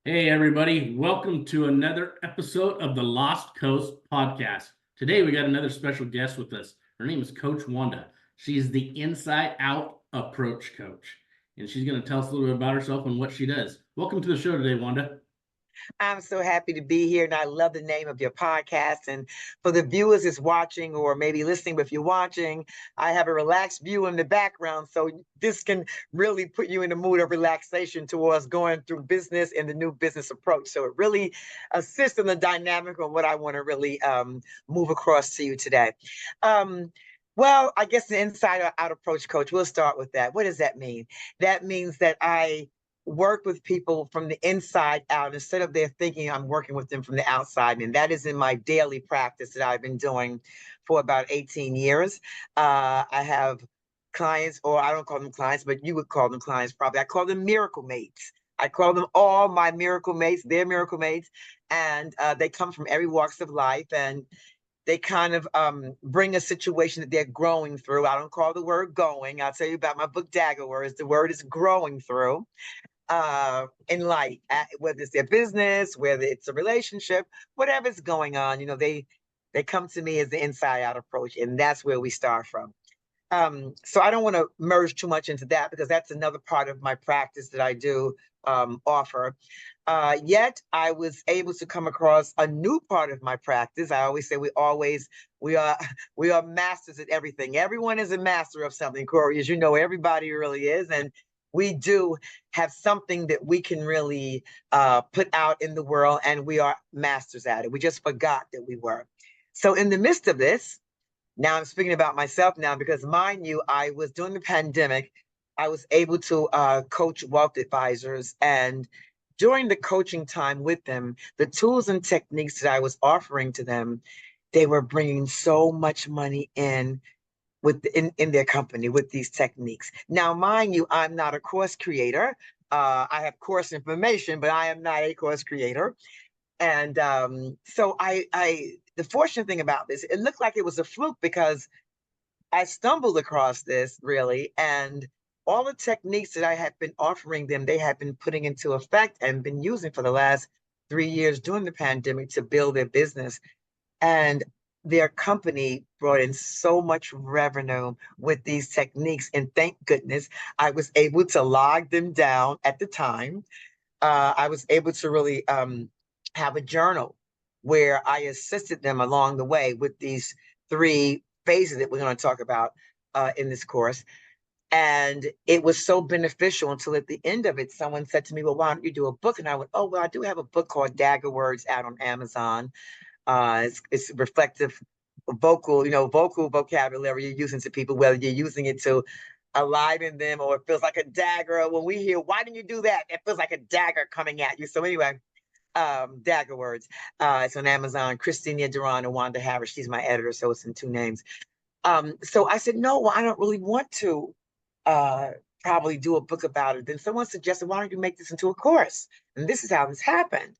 Hey, everybody. Welcome to another episode of the Lost Coast podcast. Today, we got another special guest with us. Her name is Coach Wanda. She's the inside out approach coach, and she's going to tell us a little bit about herself and what she does. Welcome to the show today, Wanda. I'm so happy to be here, and I love the name of your podcast. And for the viewers that's watching or maybe listening, but if you're watching, I have a relaxed view in the background, so this can really put you in the mood of relaxation towards going through business and the new business approach. So it really assists in the dynamic of what I want to really move across to you today. Um, well, I guess the inside or out approach coach, we'll start with that. What does that mean? That means that I work with people from the inside out instead of their thinking I'm working with them from the outside. And that is in my daily practice that I've been doing for about 18 years. I have clients, or I don't call them clients, but you would call them clients probably. I call them miracle mates. I call them all my miracle mates, they're miracle mates. And they come from every walks of life. And they kind of bring a situation that they're growing through. I don't call the word going. I'll tell you about my book, Dagger Words. The word is growing through in life, whether it's their business, whether it's a relationship, whatever's going on. They come to me as the inside out approach, and that's where we start from. So I don't want to merge too much into that because that's another part of my practice that I do offer. Yet I was able to come across a new part of my practice. I always say we are we are masters at everything. Everyone is a master of something, Cory, as you know, everybody really is. And we do have something that we can really put out in the world, and we are masters at it. We just forgot that we were. So in the midst of this, now I'm speaking about myself now because mind you, I was during the pandemic, I was able to coach wealth advisors. And during the coaching time with them, the tools and techniques that I was offering to them, they were bringing so much money in their company with these techniques. Now, mind you, I'm not a course creator. I have course information, but I am not a course creator. And so the fortunate thing about this, it looked like it was a fluke because I stumbled across this really, and all the techniques that I had been offering them, they had been putting into effect and been using for the last 3 years during the pandemic to build their business. And their company brought in so much revenue with these techniques. And thank goodness I was able to log them down at the time. I was able to really have a journal where I assisted them along the way with these three phases that we're going to talk about in this course. And it was so beneficial until at the end of it, someone said to me, well, why don't you do a book? And I went, oh, well, I do have a book called Dagger Words out on Amazon. It's reflective vocal vocabulary you're using to people, whether you're using it to enliven them or it feels like a dagger. When we hear, why didn't you do that? It feels like a dagger coming at you. So anyway, Dagger Words. It's on Amazon. Christina Duran and Wanda Harris. She's my editor, so it's in two names. So I said, no, well, I don't really want to uh, probably do a book about it. Then someone suggested, why don't you make this into a course? And this is how this happened.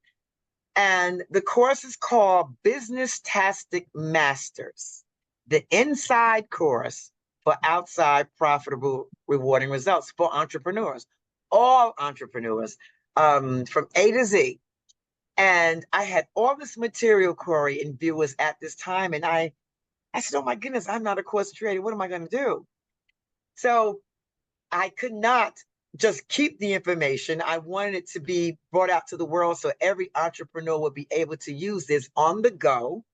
And the course is called Business Tastic Masters, the inside course for outside profitable, rewarding results for entrepreneurs, all entrepreneurs, from A to Z. And I had all this material, Cory, and viewers at this time. And I said, oh my goodness, I'm not a course creator. What am I going to do? So I could not just keep the information. I wanted it to be brought out to the world so every entrepreneur would be able to use this on the go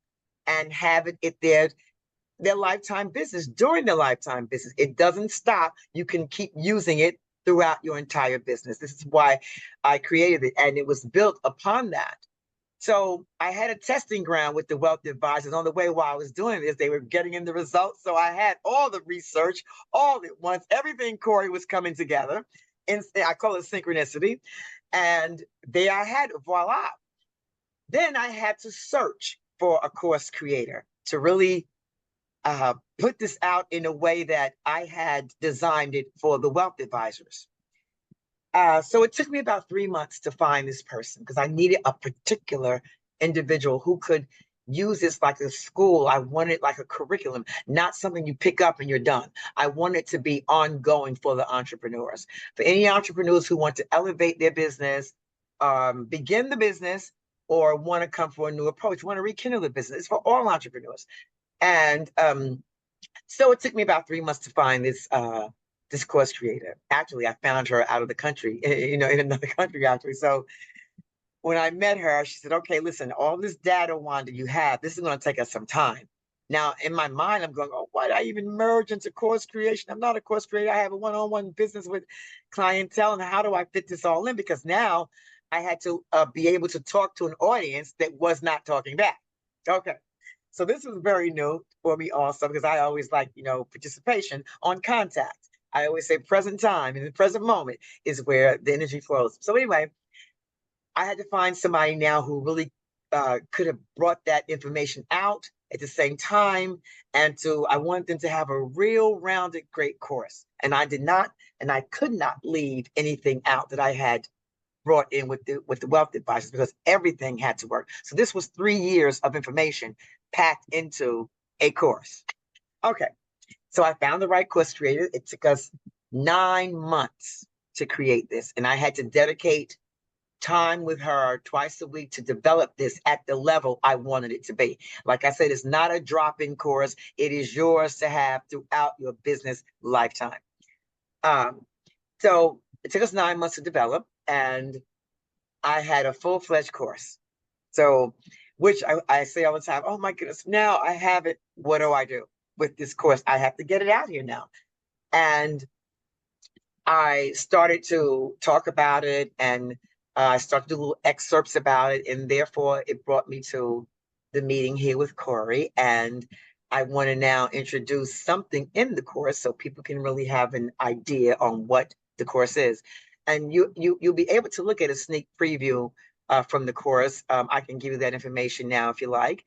and have it at their lifetime business during their lifetime business. It doesn't stop. You can keep using it throughout your entire business. This is why I created it, and it was built upon that. So I had a testing ground with the wealth advisors on the way while I was doing this. They were getting in the results. So I had all the research all at once. Everything, Cory, was coming together. And I call it synchronicity. And there I had, voila. Then I had to search for a course creator to really put this out in a way that I had designed it for the wealth advisors. So it took me about 3 months to find this person because I needed a particular individual who could use this like a school. I wanted like a curriculum, not something you pick up and you're done. I want it to be ongoing for the entrepreneurs, for any entrepreneurs who want to elevate their business, begin the business or want to come for a new approach, want to rekindle the business. It's for all entrepreneurs. And so it took me about 3 months to find this course creator. Actually, I found her out of the country, in another country, actually. So when I met her, she said, okay, listen, all this data, Wanda, you have, this is going to take us some time. Now, in my mind, I'm going, oh, why did I even merge into course creation? I'm not a course creator. I have a one-on-one business with clientele. And how do I fit this all in? Because now I had to be able to talk to an audience that was not talking back. Okay. So this was very new for me also, because I always like, participation on contact. I always say present time, in the present moment is where the energy flows. So anyway, I had to find somebody now who really could have brought that information out at the same time. And I wanted them to have a real rounded, great course. And I did not, and I could not leave anything out that I had brought in with the wealth advisors, because everything had to work. So this was 3 years of information packed into a course. Okay. So I found the right course creator. It took us 9 months to create this. And I had to dedicate time with her twice a week to develop this at the level I wanted it to be. Like I said, it's not a drop-in course. It is yours to have throughout your business lifetime. So it took us 9 months to develop, and I had a full-fledged course. So, which I say all the time, oh my goodness, now I have it. What do I do with this course? I have to get it out here now. And I started to talk about it, and I started to do little excerpts about it, and therefore it brought me to the meeting here with Cory. And I want to now introduce something in the course so people can really have an idea on what the course is. And you'll be able to look at a sneak preview from the course. I can give you that information now if you like.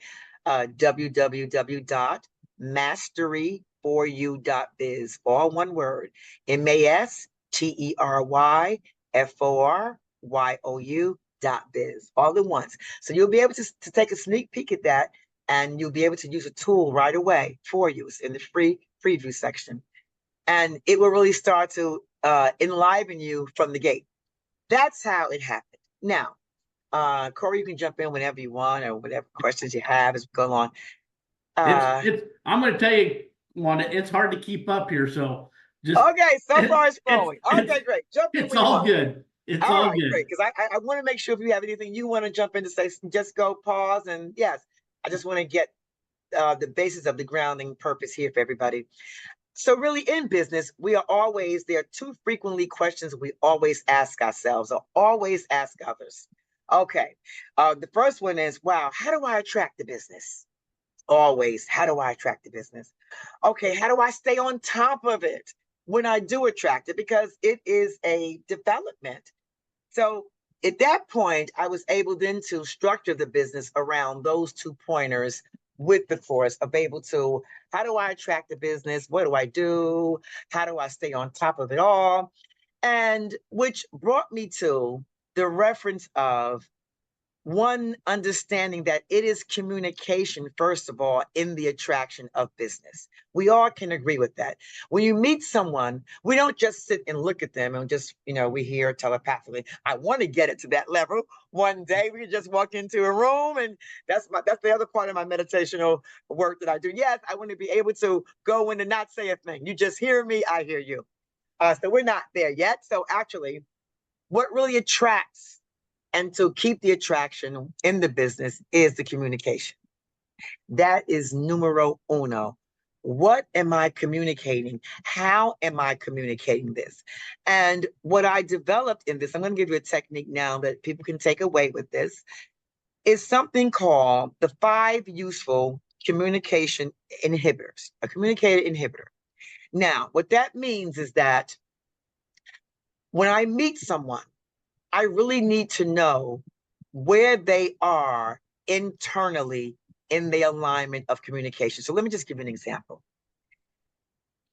www.masteryforyou.biz, all one word. MASTERYFORYOU.biz, all at once. So you'll be able to take a sneak peek at that, and you'll be able to use a tool right away for you. It's in the free preview section. And it will really start to enliven you from the gate. That's how it happened. Now, Cory, you can jump in whenever you want, or whatever questions you have as we go along. I'm going to tell you, Wanda, it's hard to keep up here. So just okay, so far it's flowing. Okay, great. Jump in. It's all good. It's all good. Great. Because I want to make sure if you have anything you want to jump in to say, just go pause. And yes, I just want to get the basis of the grounding purpose here for everybody. So really in business, there are two frequently questions we always ask ourselves or always ask others. Okay. The first one is, wow, how do I attract the business? Always, how do I attract the business? Okay, how do I stay on top of it when I do attract it? Because it is a development. So at that point, I was able then to structure the business around those 2 pointers with the course of able to, how do I attract the business? What do I do? How do I stay on top of it all? And which brought me to the reference of one understanding that it is communication, first of all, in the attraction of business. We all can agree with that. When you meet someone, we don't just sit and look at them and just, we hear telepathically. I want to get it to that level. One day we just walk into a room, and that's the other part of my meditational work that I do. Yes, I want to be able to go in and not say a thing. You just hear me, I hear you. So we're not there yet. So actually, what really attracts and to keep the attraction in the business is the communication. That is numero uno. What am I communicating? How am I communicating this? And what I developed in this, I'm going to give you a technique now that people can take away with this, is something called the 5 useful communication inhibitors, a communicator inhibitor. Now, what that means is that when I meet someone, I really need to know where they are internally in the alignment of communication. So let me just give you an example.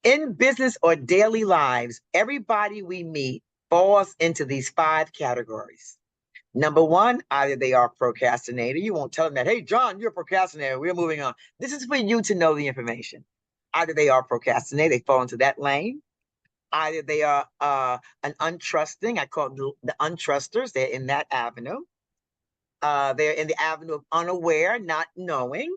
In business or daily lives, everybody we meet falls into these 5 categories. Number 1, either they are a procrastinator. You won't tell them that, hey, John, you're a procrastinator. We're moving on. This is for you to know the information. Either they are procrastinator, they fall into that lane. Either they are an untrusting, I call them the untrusters, they're in that avenue. They're in the avenue of unaware, not knowing.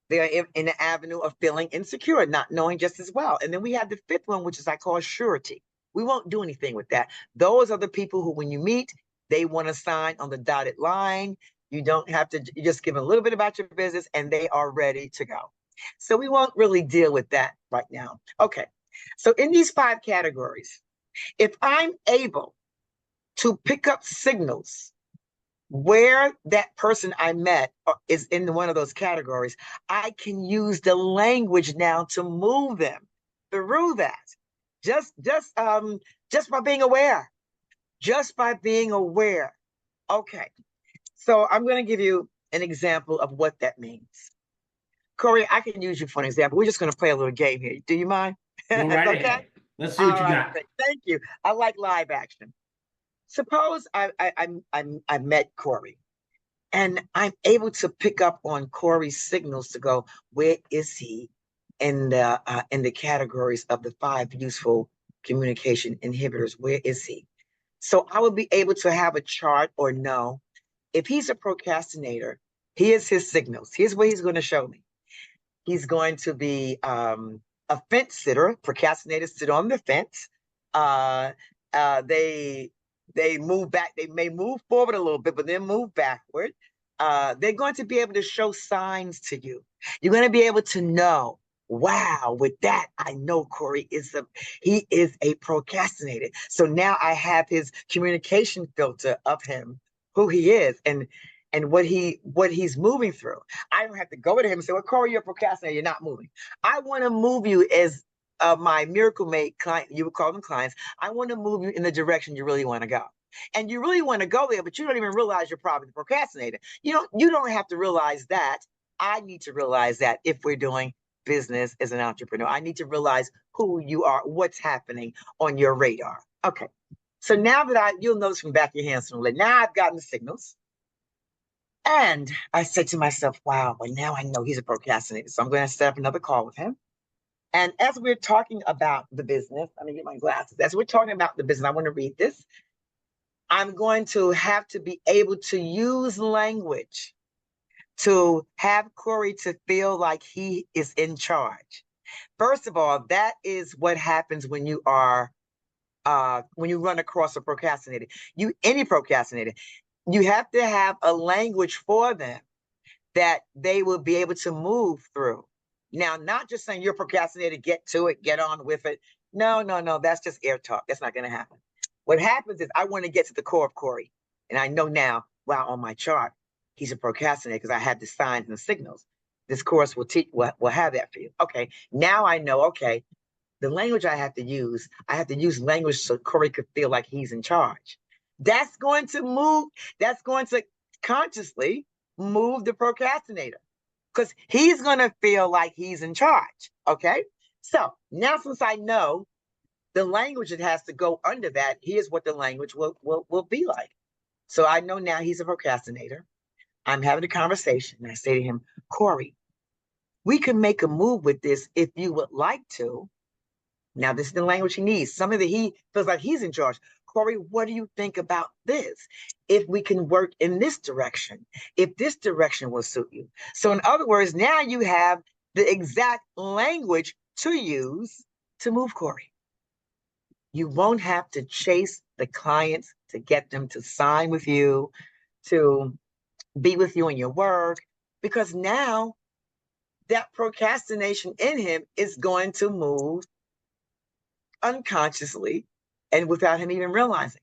They're in the avenue of feeling insecure, not knowing just as well. And then we have the fifth one, which is I call surety. We won't do anything with that. Those are the people who, when you meet, they want to sign on the dotted line. You don't have to, you just give them a little bit about your business and they are ready to go. So we won't really deal with that right now. Okay. So in these 5 categories, if I'm able to pick up signals where that person I met is in one of those categories, I can use the language now to move them through that. Just by being aware. Just by being aware. Okay. So I'm going to give you an example of what that means. Cory, I can use you for an example. We're just going to play a little game here. Do you mind? Go right Okay. ahead. Let's see All what you right. got. Thank you. I like live action. Suppose I met Cory and I'm able to pick up on Cory's signals to go, where is he in the categories of the 5 useful communication inhibitors? Where is he? So I would be able to have a chart or know if he's a procrastinator. Here's his signals. Here's what he's going to show me. He's going to be a fence sitter. Procrastinators sit on the fence. Uh, they move back. They may move forward a little bit, but then move backward. They're going to be able to show signs to you. You're going to be able to know. Wow, with that, I know Cory is a procrastinator. So now I have his communication filter of him, who he is, and what he's moving through. I don't have to go to him and say, well, Cory, you're a procrastinator, you're not moving. I want to move you as my Miracle Mate client, you would call them clients. I want to move you in the direction you really want to go. And you really want to go there, but you don't even realize you're probably the procrastinator. You don't have to realize that. I need to realize that if we're doing business as an entrepreneur. I need to realize who you are, what's happening on your radar. Okay. So now that you'll notice from back of your hands, now I've gotten the signals. And I said to myself, wow, well, now I know he's a procrastinator. So I'm going to set up another call with him. And as we're talking about the business, let me get my glasses. As we're talking about the business, I want to read this. I'm going to have to be able to use language to have Cory to feel like he is in charge. First of all, that is what happens when you run across a procrastinator. Any procrastinator, you have to have a language for them that they will be able to move through. Now, not just saying you're a procrastinator, get to it, get on with it. No, that's just air talk. That's not going to happen. What happens is I want to get to the core of Cory. And I know now, wow, on my chart, he's a procrastinator because I have the signs and the signals. This course will have that for you. Okay, now I know, okay, the language I have to use language so Cory could feel like he's in charge. That's going to consciously move the procrastinator because he's going to feel like he's in charge. Okay. So now, since I know the language that has to go under that, here's what the language will be like. So I know now he's a procrastinator. I'm having a conversation and I say to him, Cory, we can make a move with this if you would like to. Now, this is the language he needs. Something that he feels like he's in charge. Cory, what do you think about this? If we can work in this direction, if this direction will suit you. So in other words, now you have the exact language to use to move Cory. You won't have to chase the clients to get them to sign with you, to be with you in your work, because now that procrastination in him is going to move unconsciously and without him even realizing.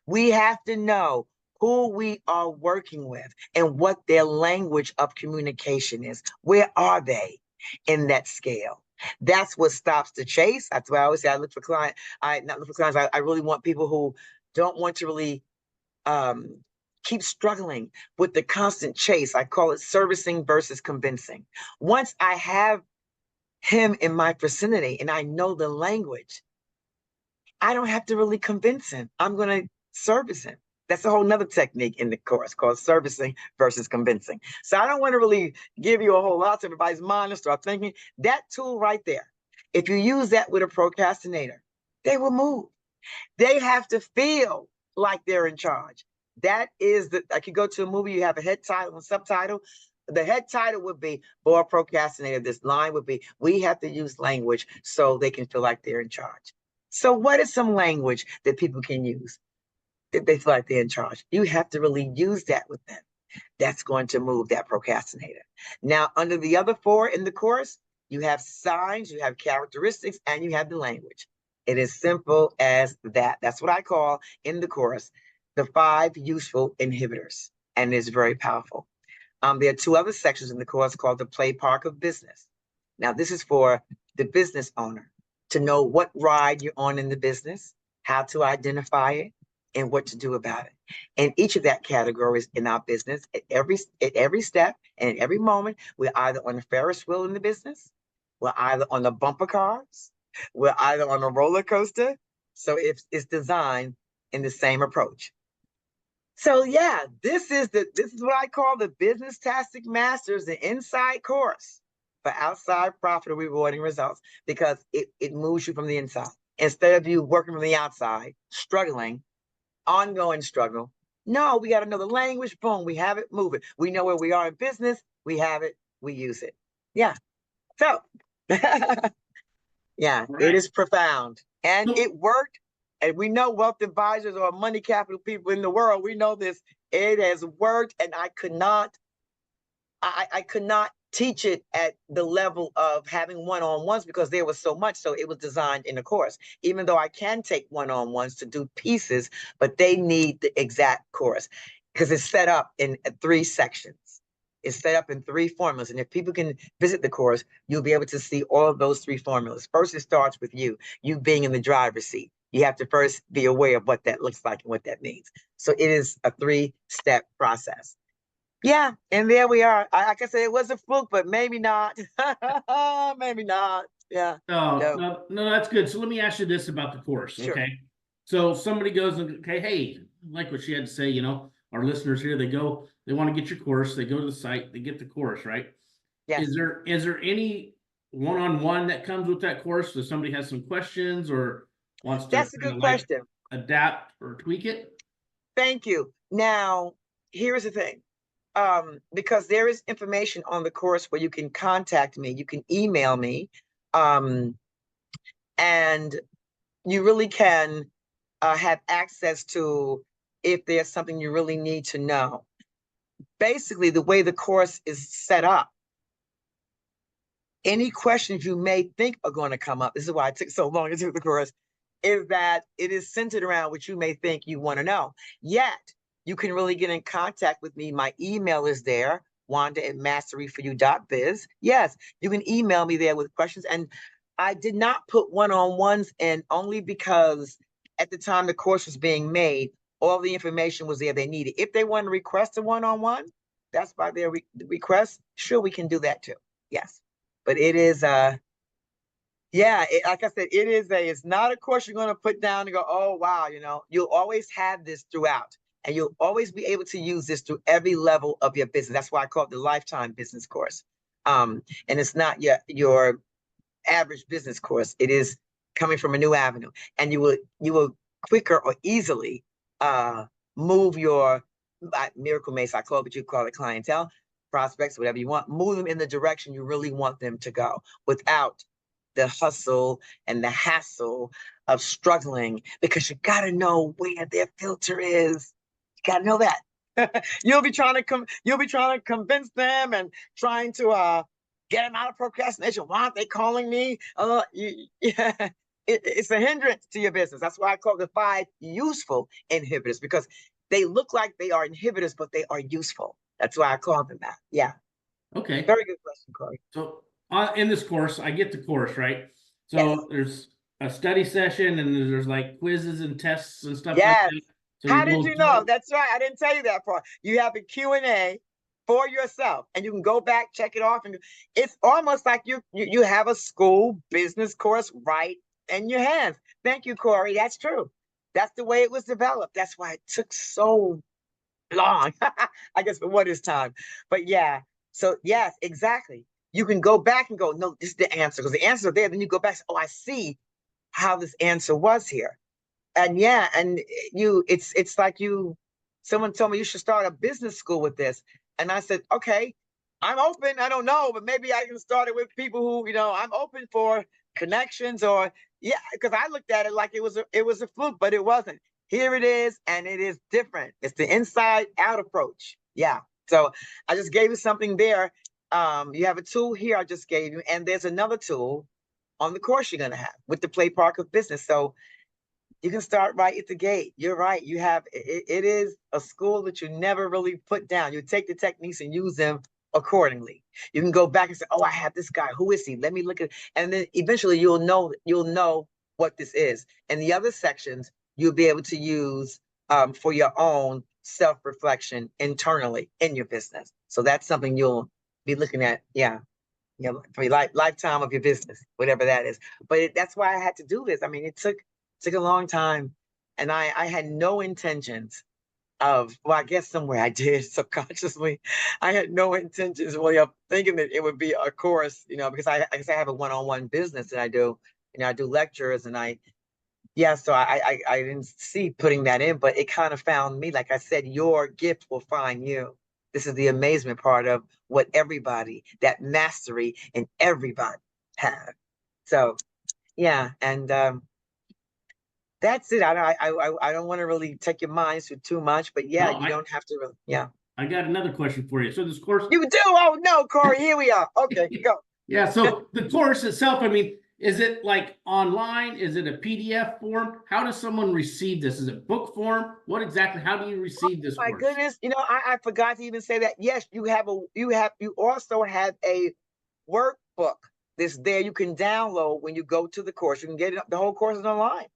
We have to know who we are working with and what their language of communication is. Where are they in that scale? That's what stops the chase. That's why I always say I look for clients. I really want people who don't want to really keep struggling with the constant chase. I call it servicing versus convincing. Once I have him in my vicinity and I know the language, I don't have to really convince him. I'm going to service him. That's a whole nother technique in the course called servicing versus convincing. So I don't want to really give you a whole lot to everybody's mind and start thinking. That tool right there, if you use that with a procrastinator, they will move. They have to feel like they're in charge. That is like you go to a movie, you have a head title and subtitle. The head title would be Boy Procrastinator. This line would be, we have to use language so they can feel like they're in charge. So what is some language that people can use that they feel like they're in charge? You have to really use that with them. That's going to move that procrastinator. Now, under the other four in the course, you have signs, you have characteristics, and you have the language. It is simple as that. That's what I call in the course the 5 useful inhibitors, and it's very powerful. There are 2 other sections in the course called the play park of business. Now, this is for the business owner to know what ride you're on in the business, how to identify it, and what to do about it. And each of that categories in our business, at every step and at every moment, we're either on the Ferris wheel in the business, we're either on the bumper cars, we're either on a roller coaster. So it's designed in the same approach. So yeah, this is what I call the Business Tastic Masters, the inside course for outside profit or rewarding results, because it moves you from the inside. Instead of you working from the outside, struggling, ongoing struggle. No, we got to know the language. Boom, we have it, move it. We know where we are in business. We have it, we use it. Yeah. So, yeah, All it right. is profound and So, it worked. And we know wealth advisors or money capital people in the world. We know this. It has worked, and I could not teach it at the level of having one-on-ones because there was so much. So it was designed in a course, even though I can take one-on-ones to do pieces, but they need the exact course because it's set up in 3 sections. It's set up in 3 formulas. And if people can visit the course, you'll be able to see all of those 3 formulas. First, it starts with you being in the driver's seat. You have to first be aware of what that looks like and what that means. So it is a 3-step process. Yeah, and there we are. Like I said, it was a fluke, but maybe not. Maybe not. Yeah. no, No, no, no, that's good. So let me ask you this about the course, sure. okay? So somebody goes and, okay, hey, like what she had to say, our listeners here, they want to get your course, they go to the site, they get the course, right? Yes. Is there any one-on-one that comes with that course? If somebody has some questions or wants to That's a kind good of like question. adapt or tweak it? Thank you. Now, here's the thing. Because there is information on the course where you can contact me, you can email me, and you really can have access to if there's something you really need to know. Basically, the way the course is set up, any questions you may think are going to come up, this is why it took so long to do the course, is that it is centered around what you may think you want to know. Yet, you can really get in contact with me. My email is there, wanda@masteryforyou.biz. Yes, you can email me there with questions. And I did not put one-on-ones in only because at the time the course was being made, all the information was there they needed. If they want to request a one-on-one, that's by their request. Sure, we can do that too. Yes. But it is yeah, like I said, it's not a course you're going to put down and go, oh, wow, you'll always have this throughout. And you'll always be able to use this through every level of your business. That's why I call it the lifetime business course. And it's not your average business course. It is coming from a new avenue. And you will quicker or easily move your miracle mace, I call it, but you call it clientele, prospects, whatever you want, move them in the direction you really want them to go without the hustle and the hassle of struggling, because you got to know where their filter is. You got to know that. You'll be trying to convince them and trying to get them out of procrastination. Why aren't they calling me? Yeah, it's a hindrance to your business. That's why I call the 5 useful inhibitors, because they look like they are inhibitors, but they are useful. That's why I call them that. Yeah. Okay. Very good question, Cory. So in this course, I get the course, right? Yes. So there's a study session and there's like quizzes and tests and stuff like Yes. that. So you How did go you know? through. That's right. I didn't tell you that part. You have a Q&A for yourself, and you can go back, check it off, and it's almost like you have a school business course right in your hands. Thank you, Cory. That's true. That's the way it was developed. That's why it took so long. I guess for what is time. But yeah. So yes, exactly. You can go back and go, no, this is the answer, because the answers are there. Then you go back, oh, I see how this answer was here. And yeah, and it's like someone told me you should start a business school with this. And I said, okay, I'm open. I don't know, but maybe I can start it with people who, I'm open for connections or yeah, because I looked at it like it was a fluke, but it wasn't. Here it is, and it is different. It's the inside out approach. Yeah. So I just gave you something there. You have a tool here I just gave you, and there's another tool on the course you're gonna have with the Play Park of Business. So you can start right at the gate. You're right. It is a school that you never really put down. You take the techniques and use them accordingly. You can go back and say, "Oh, I have this guy. Who is he? Let me look at." And then eventually you'll know what this is. And the other sections you'll be able to use for your own self-reflection internally in your business. So that's something you'll be looking at. Yeah. For your lifetime of your business, whatever that is. But that's why I had to do this. I mean, it took a long time, and I had no intentions of. Well, I guess somewhere I did subconsciously. I had no intentions really of thinking that it would be a course, because I guess I have a one-on-one business that I do. I do lectures, and yeah. So I didn't see putting that in, but it kind of found me. Like I said, your gift will find you. This is the amazement part of what everybody, that mastery in everybody have. So yeah, and that's it. I don't want to really take your minds to too much, but yeah, No, you don't have to really. Yeah, I got another question for you. So this course, you do. Oh no, Cory, here we are. Okay, go. yeah. So the course itself, I mean, is it like online? Is it a PDF form? How does someone receive this? Is it book form? What exactly? How do you receive this My course? goodness, I forgot to even say that. Yes, you also have a workbook that's there you can download when you go to the course. You can get it. The whole course is online.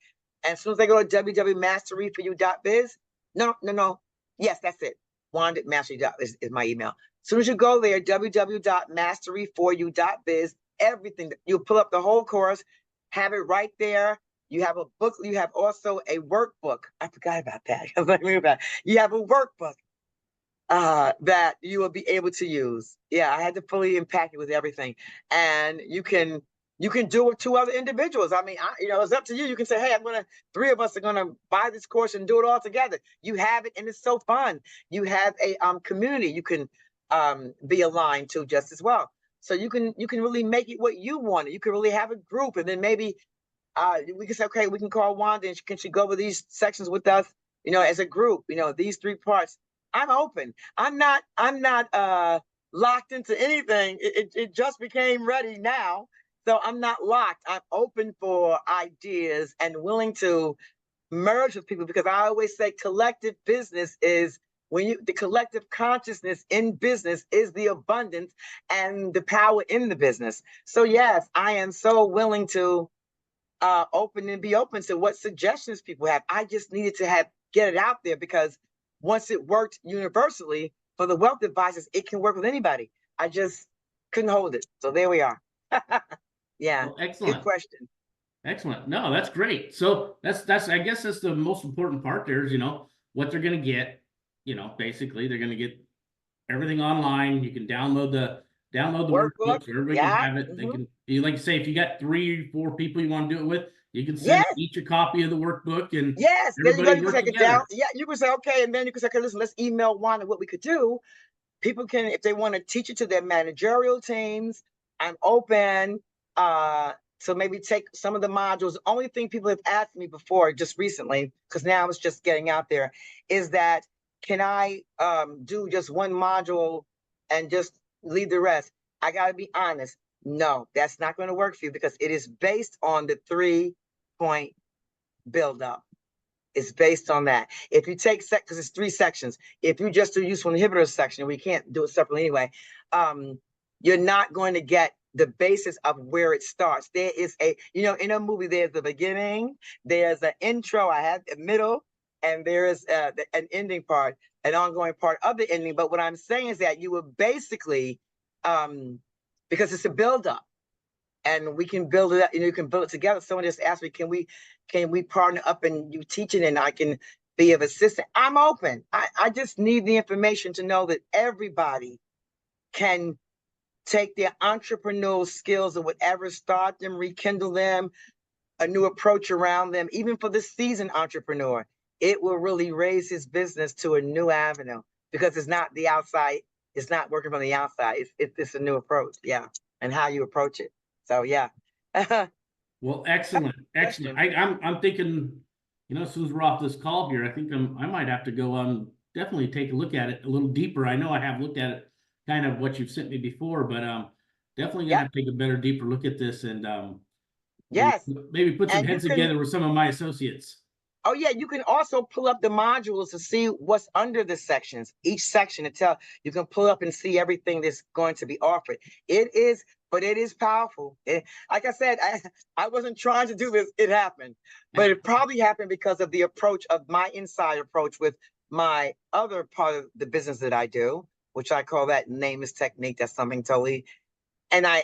And as soon as they go to www.masteryforyou.biz, no. Yes, that's it. Wanda@mastery.biz is my email. As soon as you go there, www.masteryforyou.biz, everything, you pull up the whole course, have it right there. You have a book. You have also a workbook. I forgot about that. You have a workbook that you will be able to use. Yeah, I had to fully unpack it with everything, and you can do it with two other individuals. I mean, it's up to you. You can say, "Hey, three of us are gonna buy this course and do it all together." You have it, and it's so fun. You have a community you can be aligned to just as well. So you can really make it what you want. You can really have a group, and then maybe we can say, okay, we can call Wanda and can she go over these sections with us, as a group, these three parts. I'm open. I'm not locked into anything. It just became ready now. So I'm not locked. I'm open for ideas and willing to merge with people because I always say collective business is the collective consciousness in business is the abundance and the power in the business. So yes, I am so willing to open and be open to what suggestions people have. I just needed to get it out there because once it worked universally for the wealth advisors, it can work with anybody. I just couldn't hold it. So there we are. Yeah. Well, Good excellent. question. Excellent. No, that's great. So that's I guess that's the most important part there is, what they're gonna get. Basically they're gonna get everything online. You can download the Workbook. workbook so everybody can Yeah. have it. They Hmm. can you like say if you got 3 or 4 people you want to do it with, you can send Yes. each a copy of the workbook and Yes. There you go. everybody You can work take it down. together. Yeah. You can say, okay. And then you can say, okay, listen, let's email Wanda what we could do. People can, if they want to teach it to their managerial teams, I'm open to maybe take some of the modules. The only thing people have asked me before, just recently, because now it's just getting out there, is that can I do just one module and just leave the rest? I got to be honest. No, that's not going to work for you because it is based on the 3-point build up. It's based on that. If you take because it's 3 sections. If you just do useful inhibitor section, we can't do it separately anyway. You're not going to get the basis of where it starts. There is in a movie, there's the beginning, there's an intro, I have a middle, and there is an ending part, an ongoing part of the ending. But what I'm saying is that you will basically, because it's a build up and we can build it up, you can build it together. Someone just asked me, can we partner up and you teach it and I can be of assistance? I'm open. I just need the information to know that everybody can take their entrepreneurial skills or whatever, start them, rekindle them, a new approach around them, even for the seasoned entrepreneur, it will really raise his business to a new avenue because it's not the outside, it's not working from the outside. It's a new approach, yeah, and how you approach it. So yeah. Well, excellent, excellent. I'm thinking, as soon as we're off this call here, I think I might have to go on definitely take a look at it a little deeper. I know I have looked at it, kind of what you've sent me before, but definitely gonna Yep. have to take a better, deeper look at this and maybe Yes. maybe put some And you heads can, together with some of my associates. oh yeah, you can also pull up the modules to see what's under the sections. Each section to tell you can pull up and see everything that's going to be offered. It is, but it is powerful. Like I said, I wasn't trying to do this. It happened, but it probably happened because of the approach of my inside approach with my other part of the business that I do, which I call that name is technique. That's something totally. And I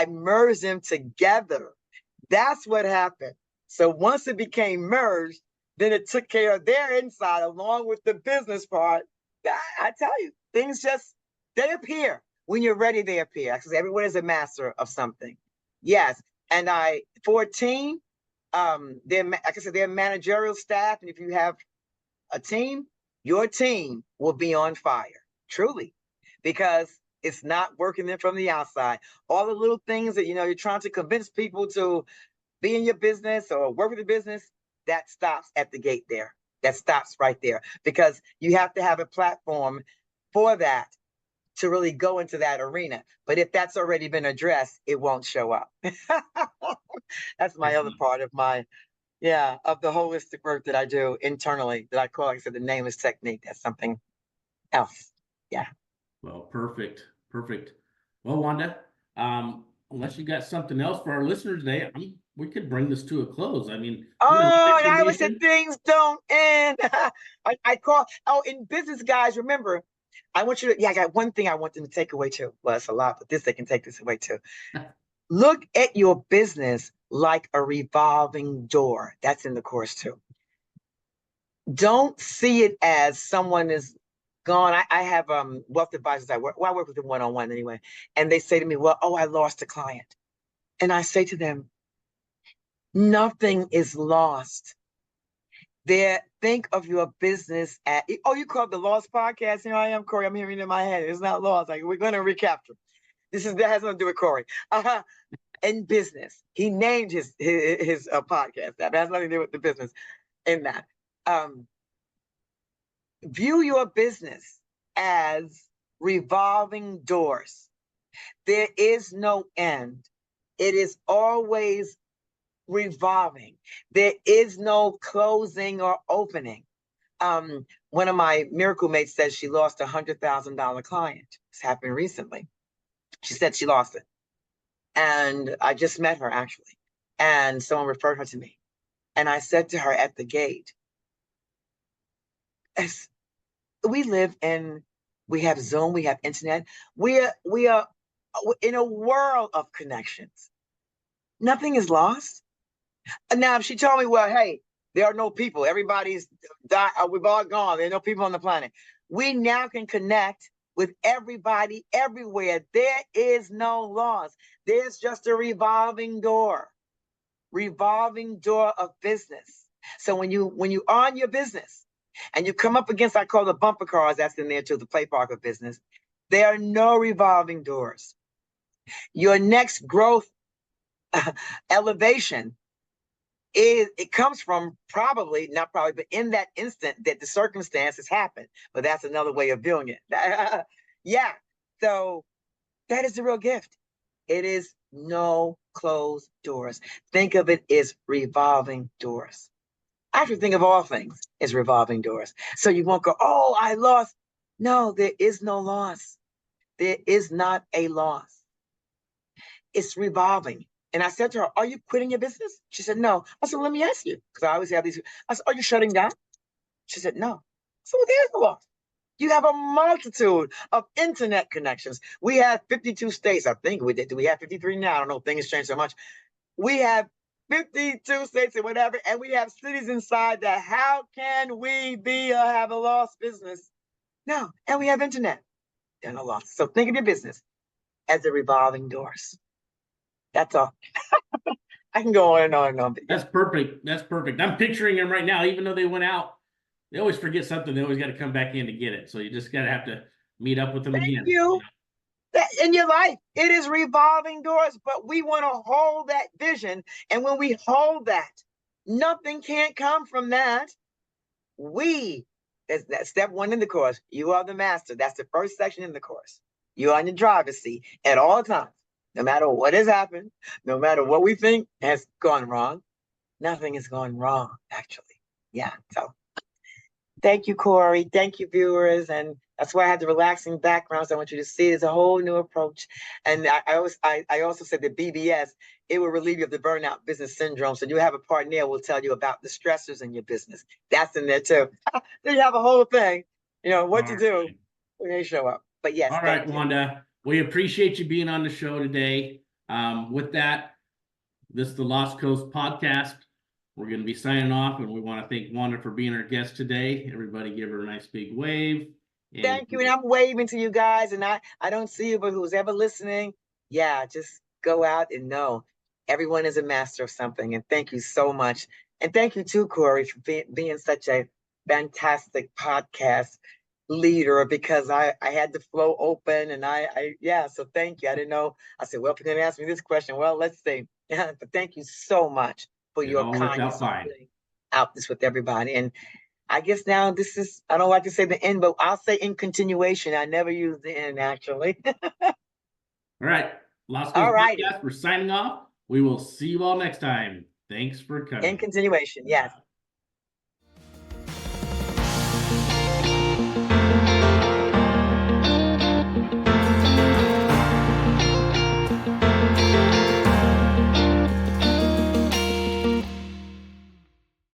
merged them together. That's what happened. So once it became merged, then it took care of their inside along with the business part. I tell you, things just, they appear. When you're ready, they appear. Because everyone is a master of something. Yes. And for a team, like I said, they're managerial staff. And if you have a team, your team will be on fire, truly, because it's not working them from the outside. All the little things that, you're trying to convince people to be in your business or work with the business, that stops at the gate there. That stops right there because you have to have a platform for that to really go into that arena. But if that's already been addressed, it won't show up. That's my other Excellent. part of of the holistic work that I do internally that I call, like I said, the nameless technique. That's something else. Yeah. Well, perfect, perfect. Well, Wanda, unless you got something else for our listeners today, we could bring this to a close. I mean, you got Oh, and I always said information. things don't end. In business, guys, remember, I want you to, I got one thing I want them to take away too. Well, it's a lot, but they can take this away too. Look at your business like a revolving door. That's in the course too. Don't see it as someone is gone. I have wealth advisors I work with them one-on-one anyway. And they say to me, well, I lost a client. And I say to them, nothing is lost. Think of your business at, you called the Lost Podcast. Here I am, Cory. I'm hearing it in my head. It's not lost. Like, we're going to recapture. That has nothing to do with Cory. In business, he named his podcast. That has nothing to do with the business in that. View your business as revolving doors. There is no end. It is always revolving. There is no closing or opening. One of my miracle mates says she lost $100,000 client. This happened recently. She said she lost it. And I just met her actually. And someone referred her to me. And I said to her at the gate, as we have Zoom, we have internet. We are in a world of connections. Nothing is lost. And now, if she told me, well, hey, there are no people, everybody's died, we've all gone, there are no people on the planet. We now can connect with everybody everywhere. There is no loss. There's just a revolving door of business. So when you are in your business and you come up against, I call the bumper cars, that's in there too, the play park of business, there are no revolving doors. Your next growth elevation it comes from probably, not probably, but in that instant that the circumstances happen. But that's another way of viewing it. Yeah. So that is the real gift. It is no closed doors. Think of it as revolving doors. I should think of all things as revolving doors. So you won't go, oh, I lost. No, there is no loss. There is not a loss. It's revolving. And I said to her, are you quitting your business? She said, no. I said, let me ask you, because I always have these. I said, are you shutting down? She said, no. So there's the loss. You have a multitude of internet connections. We have 52 states. I think we did. Do we have 53 now? I don't know. Things change so much. We have 52 states and whatever, and we have cities inside that. How can we have a lost business? No. And we have internet and a loss. So think of your business as a revolving doors. That's all. I can go on and on and on. But yeah. That's perfect. That's perfect. I'm picturing them right now, even though they went out, they always forget something. They always got to come back in to get it. So you just got to have to meet up with them Thank again. you. That in your life, it is revolving doors, but we want to hold that vision. And when we hold that, nothing can't come from that. That's step one in the course. You are the master. That's the first section in the course. You're on your driver's seat at all times. No matter what has happened, no matter what we think has gone wrong, nothing has gone wrong, actually. Yeah. So thank you, Cory. Thank you, viewers. And that's why I had the relaxing backgrounds. I want you to see it's a whole new approach. And I also said that BBS, it will relieve you of the burnout business syndrome. So you have a part in there will tell you about the stressors in your business. That's in there too. Then you have a whole thing, what to do when they show up. But yes, All right, thank you. Wanda. We appreciate you being on the show today. With that, this is the Lost Coast podcast. We're going to be signing off, and we want to thank Wanda for being our guest today. Everybody give her a nice big wave. Thank you. And I'm waving to you guys, and I don't see you, but who's ever listening, yeah, just go out and know everyone is a master of something. And thank you so much. And thank you too, Cory, for being such a fantastic podcast leader, because I had the flow open, and yeah, so thank you. I didn't know. I said, well, if you're going to ask me this question, well, let's see. Yeah, but thank you so much for It your all worked out kindness on fine. putting out this with everybody. And I guess now this is, I don't like to say the end, but I'll say in continuation. I never use the end, actually. All right. Lost All Coast righty. podcast. We're signing off. We will see you all next time. Thanks for coming. In continuation. Yes.